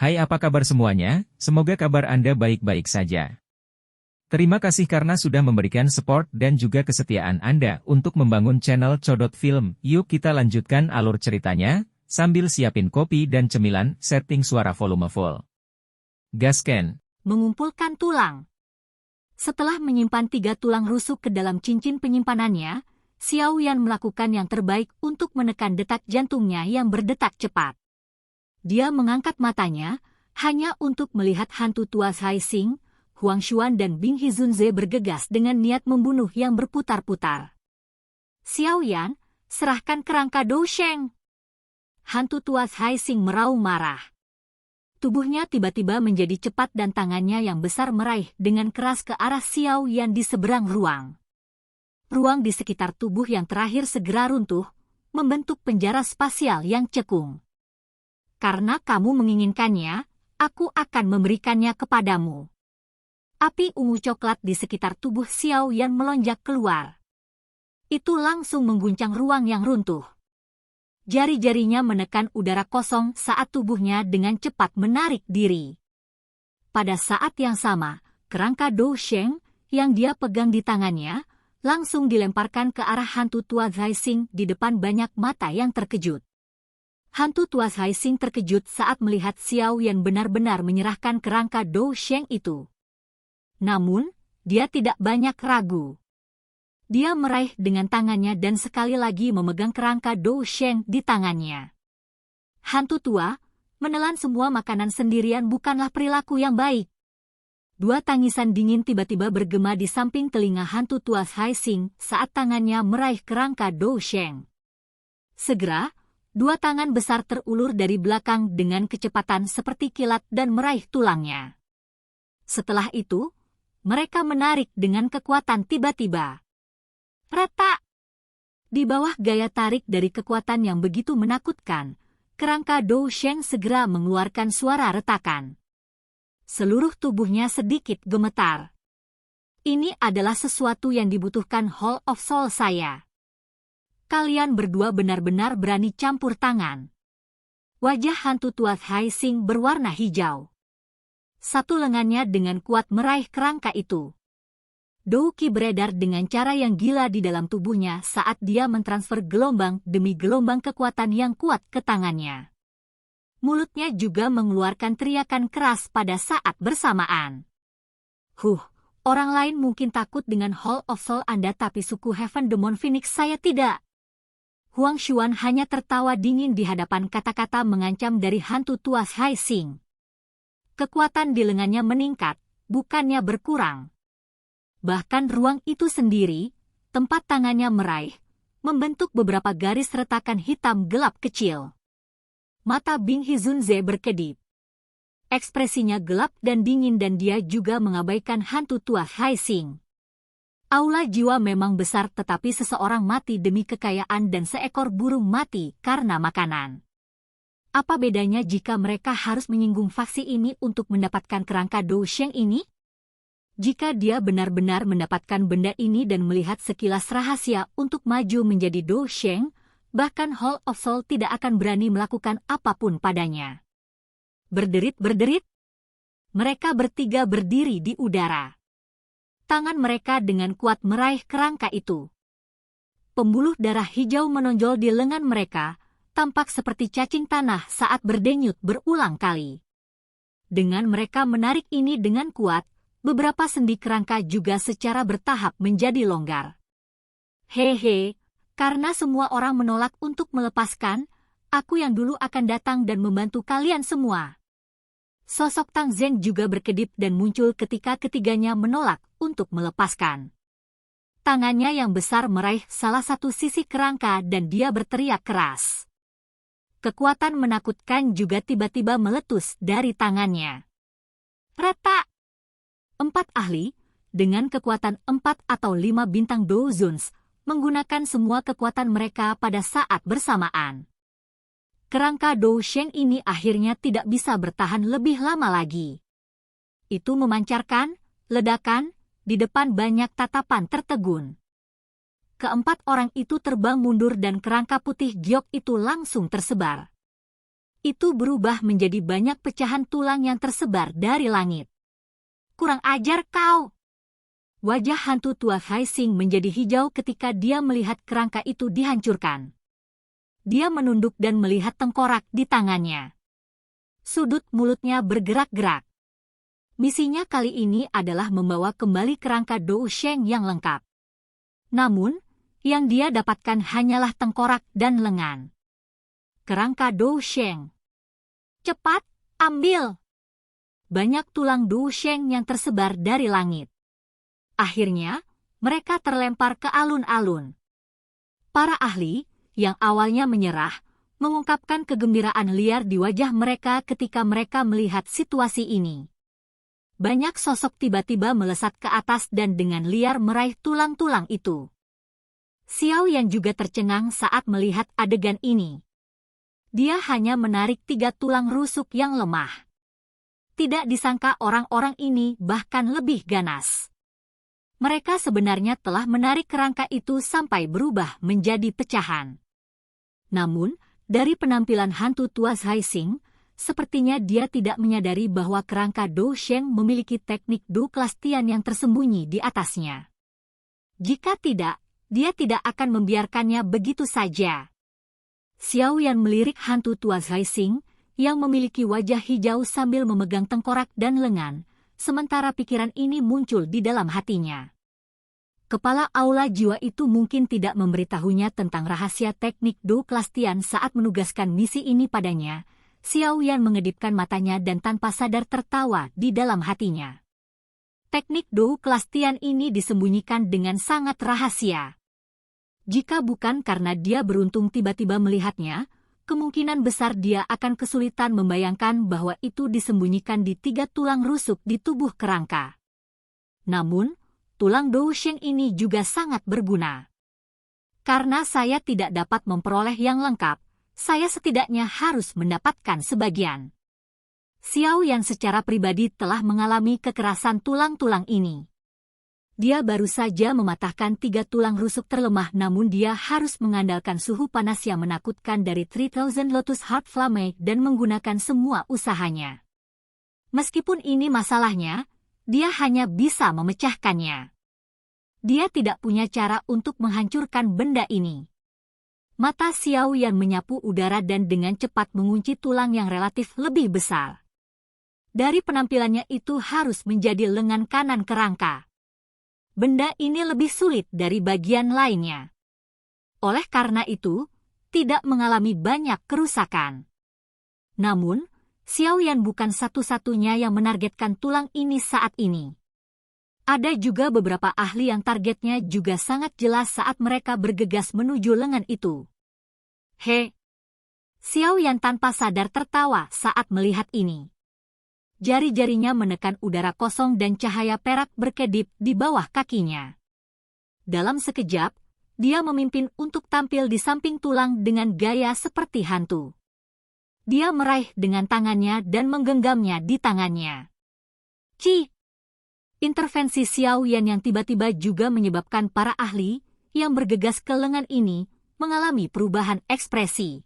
Hai, apa kabar semuanya? Semoga kabar Anda baik-baik saja. Terima kasih karena sudah memberikan support dan juga kesetiaan Anda untuk membangun channel Codot Film. Yuk kita lanjutkan alur ceritanya, sambil siapin kopi dan cemilan, setting suara volume full. Gasken. Mengumpulkan tulang. Setelah menyimpan 3 tulang rusuk ke dalam cincin penyimpanannya, Xiao Yan melakukan yang terbaik untuk menekan detak jantungnya yang berdetak cepat. Dia mengangkat matanya, hanya untuk melihat hantu tua Hai Xing, Huang Xuan dan Bing Hizunze bergegas dengan niat membunuh yang berputar-putar. Xiao Yan, serahkan kerangka Dou Sheng. Hantu tua Hai Xing meraung marah. Tubuhnya tiba-tiba menjadi cepat dan tangannya yang besar meraih dengan keras ke arah Xiao Yan di seberang ruang. Ruang di sekitar tubuh yang terakhir segera runtuh, membentuk penjara spasial yang cekung. Karena kamu menginginkannya, aku akan memberikannya kepadamu. Api ungu coklat di sekitar tubuh Xiao Yan melonjak keluar. Itu langsung mengguncang ruang yang runtuh. Jari-jarinya menekan udara kosong saat tubuhnya dengan cepat menarik diri. Pada saat yang sama, kerangka Dou Sheng yang dia pegang di tangannya langsung dilemparkan ke arah hantu tua Hai Xing di depan banyak mata yang terkejut. Hantu tua Hai Xing terkejut saat melihat Xiao Yan benar-benar menyerahkan kerangka Dou Sheng itu. Namun, dia tidak banyak ragu. Dia meraih dengan tangannya dan sekali lagi memegang kerangka Dou Sheng di tangannya. Hantu tua, menelan semua makanan sendirian bukanlah perilaku yang baik. 2 tangisan dingin tiba-tiba bergema di samping telinga hantu tua Hai Xing saat tangannya meraih kerangka Dou Sheng. Segera, 2 tangan besar terulur dari belakang dengan kecepatan seperti kilat dan meraih tulangnya. Setelah itu, mereka menarik dengan kekuatan tiba-tiba. Retak! Di bawah gaya tarik dari kekuatan yang begitu menakutkan, kerangka Dou Sheng segera mengeluarkan suara retakan. Seluruh tubuhnya sedikit gemetar. Ini adalah sesuatu yang dibutuhkan Hall of Soul saya. Kalian berdua benar-benar berani campur tangan. Wajah hantu tua Hai Xing berwarna hijau. Satu lengannya dengan kuat meraih kerangka itu. Dou Qi beredar dengan cara yang gila di dalam tubuhnya saat dia mentransfer gelombang demi gelombang kekuatan yang kuat ke tangannya. Mulutnya juga mengeluarkan teriakan keras pada saat bersamaan. Orang lain mungkin takut dengan Hall of Soul Anda tapi suku Heaven Demon Phoenix saya tidak. Huang Xuan hanya tertawa dingin di hadapan kata-kata mengancam dari hantu tua Hai Xing. Kekuatan di lengannya meningkat, bukannya berkurang. Bahkan ruang itu sendiri, tempat tangannya meraih, membentuk beberapa garis retakan hitam gelap kecil. Mata Bing Hizunze berkedip. Ekspresinya gelap dan dingin dan dia juga mengabaikan hantu tua Hai Xing. Aula jiwa memang besar tetapi seseorang mati demi kekayaan dan seekor burung mati karena makanan. Apa bedanya jika mereka harus menyinggung faksi ini untuk mendapatkan kerangka Dou Sheng ini? Jika dia benar-benar mendapatkan benda ini dan melihat sekilas rahasia untuk maju menjadi Dou Sheng, bahkan Hall of Soul tidak akan berani melakukan apapun padanya. Berderit-berderit, mereka bertiga berdiri di udara. Tangan mereka dengan kuat meraih kerangka itu. Pembuluh darah hijau menonjol di lengan mereka, tampak seperti cacing tanah saat berdenyut berulang kali. Dengan mereka menarik ini dengan kuat, beberapa sendi kerangka juga secara bertahap menjadi longgar. Hehe, karena semua orang menolak untuk melepaskan, aku yang dulu akan datang dan membantu kalian semua. Sosok Tang Zeng juga berkedip dan muncul ketika ketiganya menolak untuk melepaskan. Tangannya yang besar meraih salah satu sisi kerangka dan dia berteriak keras. Kekuatan menakutkan juga tiba-tiba meletus dari tangannya. Retak! 4 ahli, dengan kekuatan 4 atau 5 bintang Dou Zuns, menggunakan semua kekuatan mereka pada saat bersamaan. Kerangka Dou Sheng ini akhirnya tidak bisa bertahan lebih lama lagi. Itu memancarkan ledakan di depan banyak tatapan tertegun. Keempat orang itu terbang mundur dan kerangka putih giok itu langsung tersebar. itu berubah menjadi banyak pecahan tulang yang tersebar dari langit. Kurang ajar kau! Wajah hantu tua Haising menjadi hijau ketika dia melihat kerangka itu dihancurkan. Dia menunduk dan melihat tengkorak di tangannya. Sudut mulutnya bergerak-gerak. Misinya kali ini adalah membawa kembali kerangka Dou Sheng yang lengkap. Namun, yang dia dapatkan hanyalah tengkorak dan lengan. Kerangka Dou Sheng. Cepat, ambil! Banyak tulang Dou Sheng yang tersebar dari langit. Akhirnya, mereka terlempar ke alun-alun. Para ahli, yang awalnya menyerah, mengungkapkan kegembiraan liar di wajah mereka ketika mereka melihat situasi ini. Banyak sosok tiba-tiba melesat ke atas dan dengan liar meraih tulang-tulang itu. Xiao Yan juga tercengang saat melihat adegan ini. Dia hanya menarik 3 tulang rusuk yang lemah. Tidak disangka orang-orang ini bahkan lebih ganas. Mereka sebenarnya telah menarik kerangka itu sampai berubah menjadi pecahan. Namun, dari penampilan hantu tua Haising, sepertinya dia tidak menyadari bahwa kerangka Dou Sheng memiliki teknik Dou Klastian yang tersembunyi di atasnya. Jika tidak, dia tidak akan membiarkannya begitu saja. Xiao Yan melirik hantu tua Haising, yang memiliki wajah hijau sambil memegang tengkorak dan lengan, sementara pikiran ini muncul di dalam hatinya. Kepala aula jiwa itu mungkin tidak memberitahunya tentang rahasia teknik Dou Klastian saat menugaskan misi ini padanya. Xiao Yan mengedipkan matanya dan tanpa sadar tertawa di dalam hatinya. Teknik Dou Klastian ini disembunyikan dengan sangat rahasia. Jika bukan karena dia beruntung tiba-tiba melihatnya, kemungkinan besar dia akan kesulitan membayangkan bahwa itu disembunyikan di 3 tulang rusuk di tubuh kerangka. Namun, tulang Dou Sheng ini juga sangat berguna. Karena saya tidak dapat memperoleh yang lengkap, saya setidaknya harus mendapatkan sebagian. Xiao Yan secara pribadi telah mengalami kekerasan tulang-tulang ini. Dia baru saja mematahkan 3 tulang rusuk terlemah namun dia harus mengandalkan suhu panas yang menakutkan dari 3000 Lotus Heart Flame dan menggunakan semua usahanya. Meskipun ini masalahnya, dia hanya bisa memecahkannya. Dia tidak punya cara untuk menghancurkan benda ini. Mata Xiao Yan menyapu udara dan dengan cepat mengunci tulang yang relatif lebih besar. Dari penampilannya itu harus menjadi lengan kanan kerangka. Benda ini lebih sulit dari bagian lainnya. Oleh karena itu, tidak mengalami banyak kerusakan. Namun, Xiao Yan bukan satu-satunya yang menargetkan tulang ini saat ini. Ada juga beberapa ahli yang targetnya juga sangat jelas saat mereka bergegas menuju lengan itu. Xiao Yan tanpa sadar tertawa saat melihat ini. Jari-jarinya menekan udara kosong dan cahaya perak berkedip di bawah kakinya. Dalam sekejap, dia memimpin untuk tampil di samping tulang dengan gaya seperti hantu. Dia meraih dengan tangannya dan menggenggamnya di tangannya. Intervensi Xiao Yan yang tiba-tiba juga menyebabkan para ahli yang bergegas ke lengan ini mengalami perubahan ekspresi.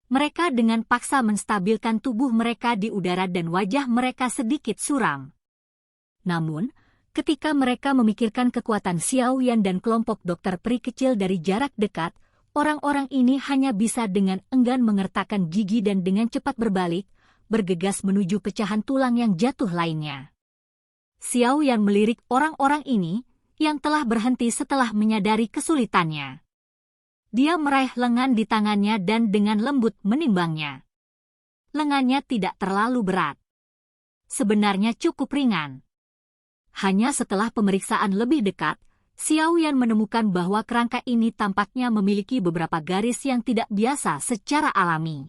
Mereka dengan paksa menstabilkan tubuh mereka di udara dan wajah mereka sedikit suram. Namun, ketika mereka memikirkan kekuatan Xiao Yan dan kelompok dokter peri kecil dari jarak dekat, orang-orang ini hanya bisa dengan enggan mengertakkan gigi dan dengan cepat berbalik, bergegas menuju pecahan tulang yang jatuh lainnya. Xiao Yan melirik orang-orang ini, yang telah berhenti setelah menyadari kesulitannya. Dia meraih lengan di tangannya dan dengan lembut menimbangnya. Lengannya tidak terlalu berat. Sebenarnya cukup ringan. Hanya setelah pemeriksaan lebih dekat, Xiao Yan menemukan bahwa kerangka ini tampaknya memiliki beberapa garis yang tidak biasa secara alami.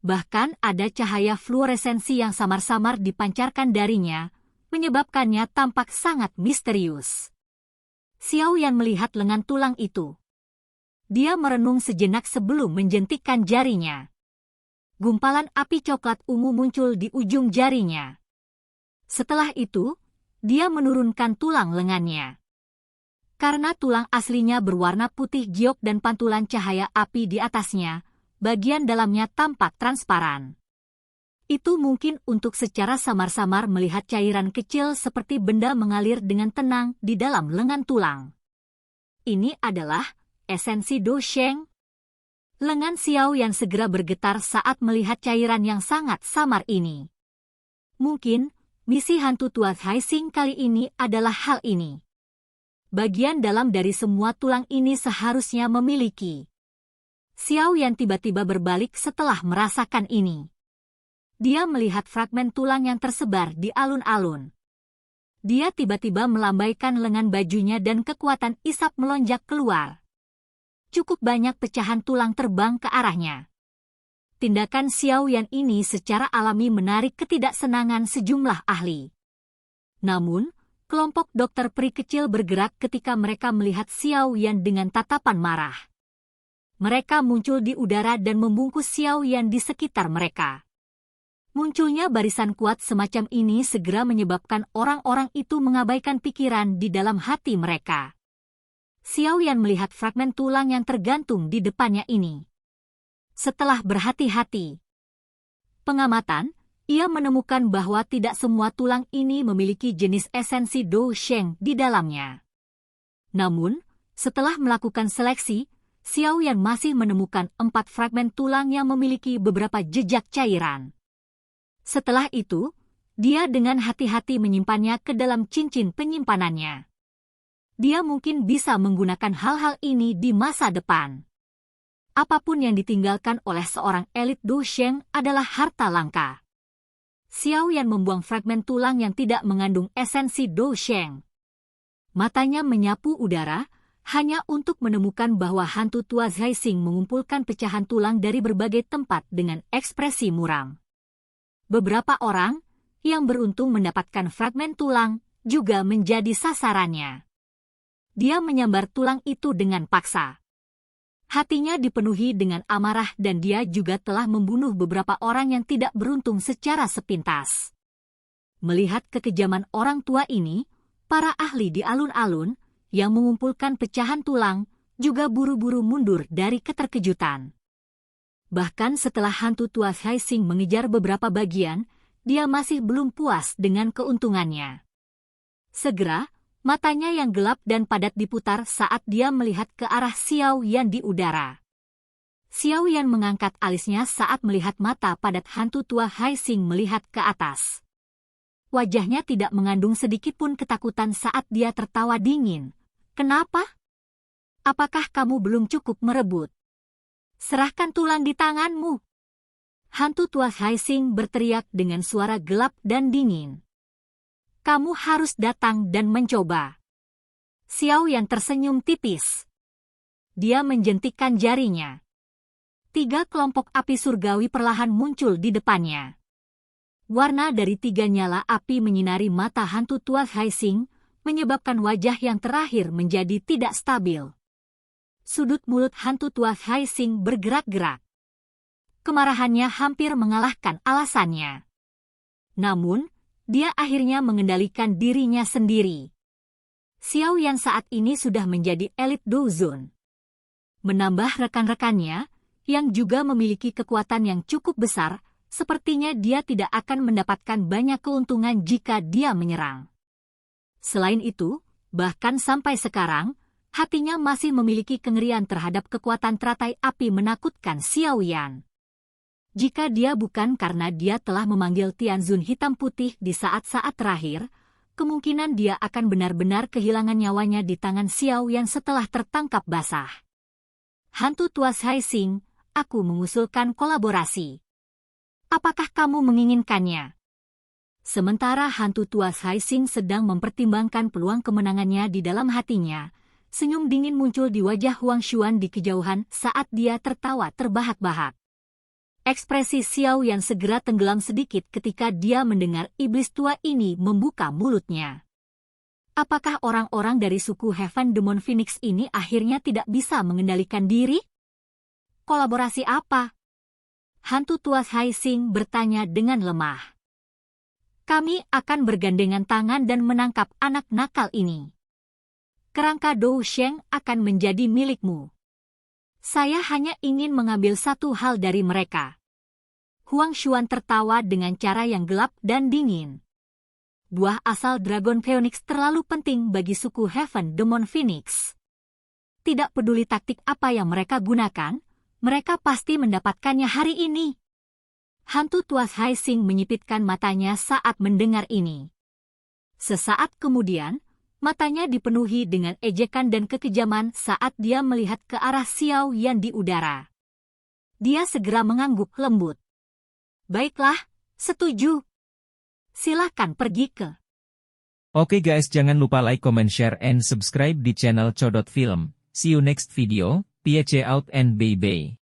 Bahkan ada cahaya fluoresensi yang samar-samar dipancarkan darinya, menyebabkannya tampak sangat misterius. Xiao Yan melihat lengan tulang itu. Dia merenung sejenak sebelum menjentikkan jarinya. Gumpalan api coklat ungu muncul di ujung jarinya. Setelah itu, dia menurunkan tulang lengannya. Karena tulang aslinya berwarna putih giok dan pantulan cahaya api di atasnya, bagian dalamnya tampak transparan. Itu mungkin untuk secara samar-samar melihat cairan kecil seperti benda mengalir dengan tenang di dalam lengan tulang. Ini adalah esensi Do Sheng. Lengan Xiao Yan segera bergetar saat melihat cairan yang sangat samar ini. Mungkin, misi hantu tua Haixing kali ini adalah hal ini. Bagian dalam dari semua tulang ini seharusnya memiliki. Xiao Yan tiba-tiba berbalik setelah merasakan ini. Dia melihat fragmen tulang yang tersebar di alun-alun. Dia tiba-tiba melambaikan lengan bajunya dan kekuatan isap melonjak keluar. Cukup banyak pecahan tulang terbang ke arahnya. Tindakan Xiao Yan ini secara alami menarik ketidaksenangan sejumlah ahli. Namun, kelompok dokter peri kecil bergerak ketika mereka melihat Xiao Yan dengan tatapan marah. Mereka muncul di udara dan membungkus Xiao Yan di sekitar mereka. Munculnya barisan kuat semacam ini segera menyebabkan orang-orang itu mengabaikan pikiran di dalam hati mereka. Xiao Yan melihat fragmen tulang yang tergantung di depannya ini. Setelah berhati-hati pengamatan, ia menemukan bahwa tidak semua tulang ini memiliki jenis esensi Do Sheng di dalamnya. Namun, setelah melakukan seleksi, Xiao Yan masih menemukan 4 fragmen tulang yang memiliki beberapa jejak cairan. Setelah itu, dia dengan hati-hati menyimpannya ke dalam cincin penyimpanannya. Dia mungkin bisa menggunakan hal-hal ini di masa depan. Apapun yang ditinggalkan oleh seorang elit Do Sheng adalah harta langka. Xiao Yan membuang fragmen tulang yang tidak mengandung esensi Do Sheng. Matanya menyapu udara, hanya untuk menemukan bahwa hantu tua Haixing mengumpulkan pecahan tulang dari berbagai tempat dengan ekspresi muram. Beberapa orang yang beruntung mendapatkan fragmen tulang juga menjadi sasarannya. Dia menyambar tulang itu dengan paksa. Hatinya dipenuhi dengan amarah dan dia juga telah membunuh beberapa orang yang tidak beruntung secara sepintas. Melihat kekejaman orang tua ini, para ahli di alun-alun yang mengumpulkan pecahan tulang juga buru-buru mundur dari keterkejutan. Bahkan setelah hantu tua Haixing mengejar beberapa bagian, dia masih belum puas dengan keuntungannya. Segera, matanya yang gelap dan padat diputar saat dia melihat ke arah Xiao Yan di udara. Xiao Yan mengangkat alisnya saat melihat mata padat hantu tua Haixing melihat ke atas. Wajahnya tidak mengandung sedikit pun ketakutan saat dia tertawa dingin. Kenapa? Apakah kamu belum cukup merebut? Serahkan tulang di tanganmu. Hantu tua Haixing berteriak dengan suara gelap dan dingin. Kamu harus datang dan mencoba. Xiao Yan tersenyum tipis. Dia menjentikkan jarinya. 3 kelompok api surgawi perlahan muncul di depannya. Warna dari 3 nyala api menyinari mata hantu tua Haixing, menyebabkan wajah yang terakhir menjadi tidak stabil. Sudut mulut hantu tua Haixing bergerak-gerak. Kemarahannya hampir mengalahkan alasannya. Namun, dia akhirnya mengendalikan dirinya sendiri. Xiao Yan saat ini sudah menjadi elit Douzun. Menambah rekan-rekannya, yang juga memiliki kekuatan yang cukup besar, sepertinya dia tidak akan mendapatkan banyak keuntungan jika dia menyerang. Selain itu, bahkan sampai sekarang, hatinya masih memiliki kengerian terhadap kekuatan teratai api menakutkan Xiao Yan. Jika dia bukan karena dia telah memanggil Tianzun hitam putih di saat-saat terakhir, kemungkinan dia akan benar-benar kehilangan nyawanya di tangan Xiao Yan setelah tertangkap basah. Hantu tua Haixing, aku mengusulkan kolaborasi. Apakah kamu menginginkannya? Sementara hantu tua Haixing sedang mempertimbangkan peluang kemenangannya di dalam hatinya, senyum dingin muncul di wajah Huang Xuan di kejauhan saat dia tertawa terbahak-bahak. Ekspresi Xiao Yan segera tenggelam sedikit ketika dia mendengar iblis tua ini membuka mulutnya. Apakah orang-orang dari suku Heaven Demon Phoenix ini akhirnya tidak bisa mengendalikan diri? Kolaborasi apa? Hantu tua Haixing bertanya dengan lemah. Kami akan bergandengan tangan dan menangkap anak nakal ini. Kerangka Dou Sheng akan menjadi milikmu. Saya hanya ingin mengambil satu hal dari mereka. Huang Xuan tertawa dengan cara yang gelap dan dingin. Buah asal Dragon Phoenix terlalu penting bagi suku Heaven Demon Phoenix. Tidak peduli taktik apa yang mereka gunakan, mereka pasti mendapatkannya hari ini. Hantu tuas Hai Xing menyipitkan matanya saat mendengar ini. Sesaat kemudian, matanya dipenuhi dengan ejekan dan kekejaman saat dia melihat ke arah Xiao Yan di udara. Dia segera mengangguk lembut. Baiklah, setuju. Silakan pergi ke. Oke guys, jangan lupa like, comment, share, and subscribe di channel Codot Film. See you next video, peace out and bye-bye.